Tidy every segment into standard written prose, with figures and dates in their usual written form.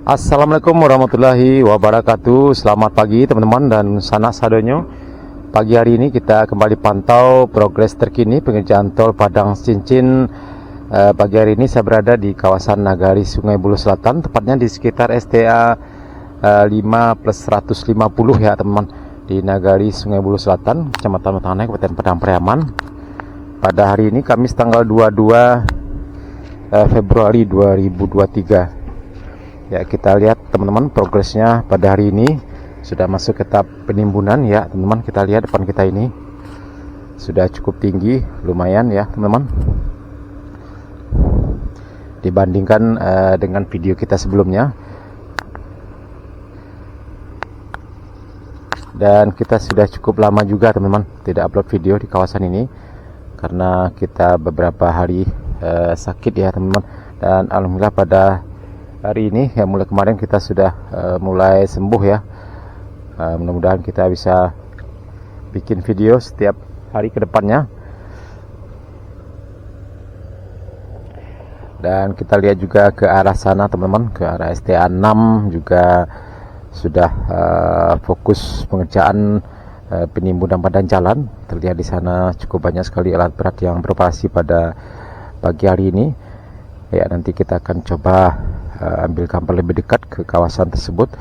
Assalamualaikum warahmatullahi wabarakatuh. Selamat pagi teman-teman dan sanak sadonyo. Pagi hari ini kita kembali pantau progres terkini pengerjaan tol Padang Cincin. Pagi hari ini saya berada di kawasan Nagari Sungai Buloh Selatan, tepatnya di sekitar STA 5+150 ya teman-teman, di Nagari Sungai Buloh Selatan, Kecamatan Utanganai, Kabupaten Padang Pariaman. Pada hari ini Kamis tanggal 22 Februari 2023. Ya, kita lihat teman-teman progresnya pada hari ini sudah masuk ke tahap penimbunan ya teman-teman. Kita lihat depan kita ini sudah cukup tinggi, lumayan ya teman-teman, dibandingkan dengan video kita sebelumnya. Dan kita sudah cukup lama juga teman-teman tidak upload video di kawasan ini karena kita beberapa hari sakit ya teman-teman. Dan alhamdulillah pada hari ini ya, mulai kemarin kita sudah mulai sembuh ya. Mudah-mudahan kita bisa bikin video setiap hari ke depannya. Dan kita lihat juga ke arah sana teman-teman, ke arah STA 6 juga sudah fokus pengerjaan penimbunan badan jalan. Terlihat di sana cukup banyak sekali alat berat yang beroperasi pada pagi hari ini. Ya, nanti kita akan coba ambil gambar lebih dekat ke kawasan tersebut.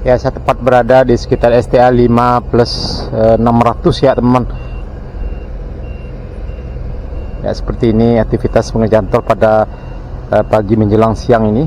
Ya, saya tepat berada di sekitar STA 5 plus 600 ya teman-teman. Ya, seperti ini aktivitas pengerjaan tol pada pagi menjelang siang ini.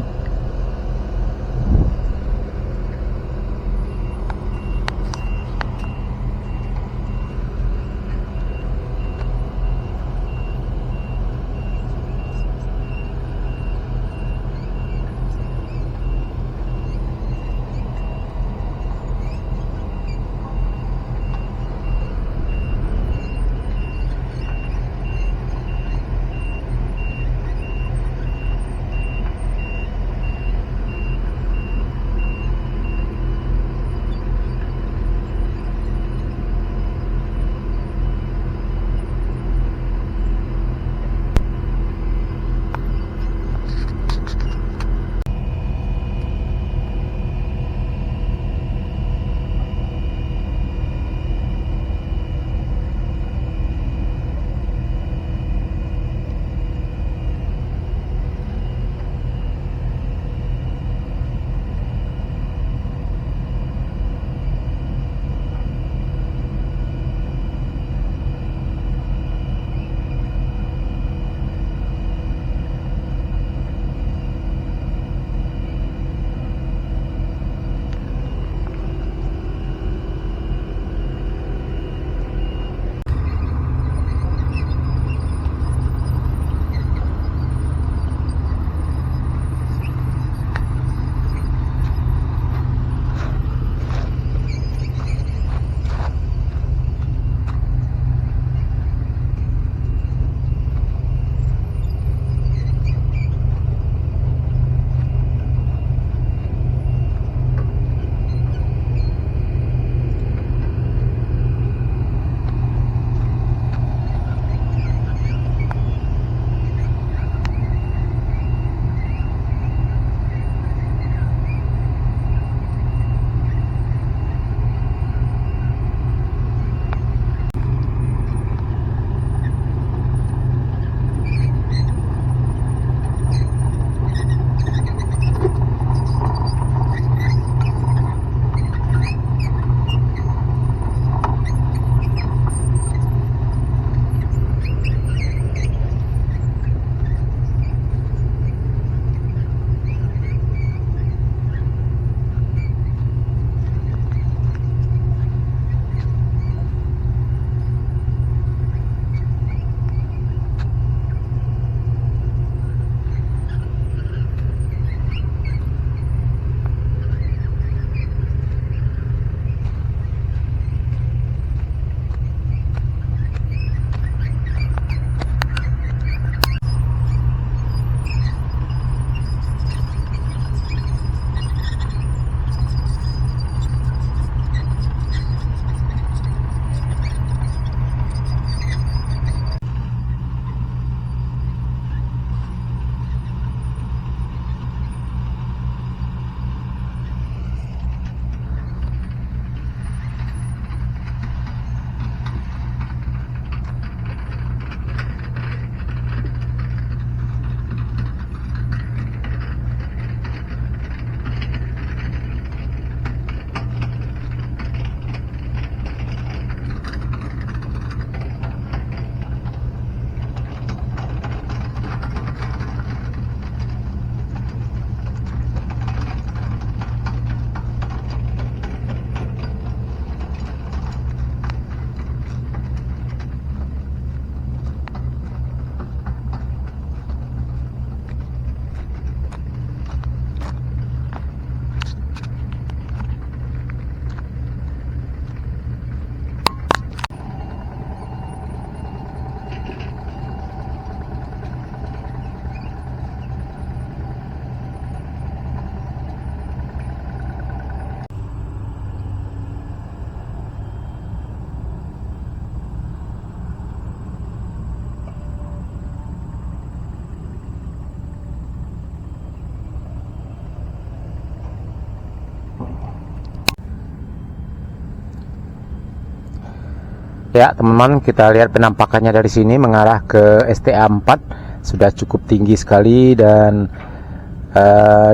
Ya teman-teman, kita lihat penampakannya dari sini mengarah ke STA 4 sudah cukup tinggi sekali, dan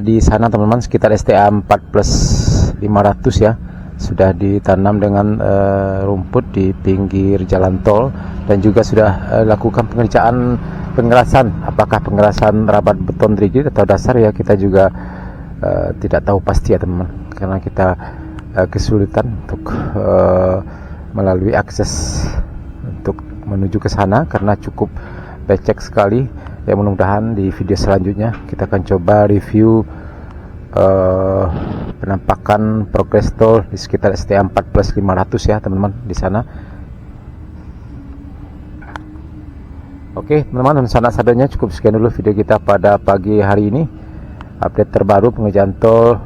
di sana teman-teman sekitar STA 4 plus 500 500 ya, sudah ditanam dengan rumput di pinggir jalan tol, dan juga sudah lakukan pengerjaan pengerasan. Apakah pengerasan rabat beton rigid atau dasar ya, kita juga tidak tahu pasti ya teman-teman, karena kita kesulitan untuk melalui akses untuk menuju ke sana karena cukup becek sekali. Ya, mudah-mudahan di video selanjutnya kita akan coba review penampakan progres tol di sekitar STA 14.500 ya teman-teman di sana. Oke teman-teman, sanak sadanya cukup sekian dulu video kita pada pagi hari ini. Update terbaru pengerjaan tol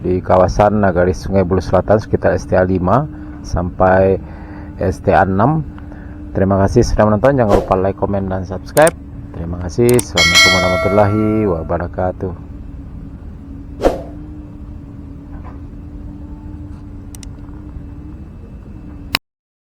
di kawasan Nagari Sungai Buloh Selatan sekitar STA 5 sampai STA 6. Terima kasih sudah menonton, jangan lupa like, komen, dan subscribe. Terima kasih. Assalamualaikum warahmatullahi wabarakatuh.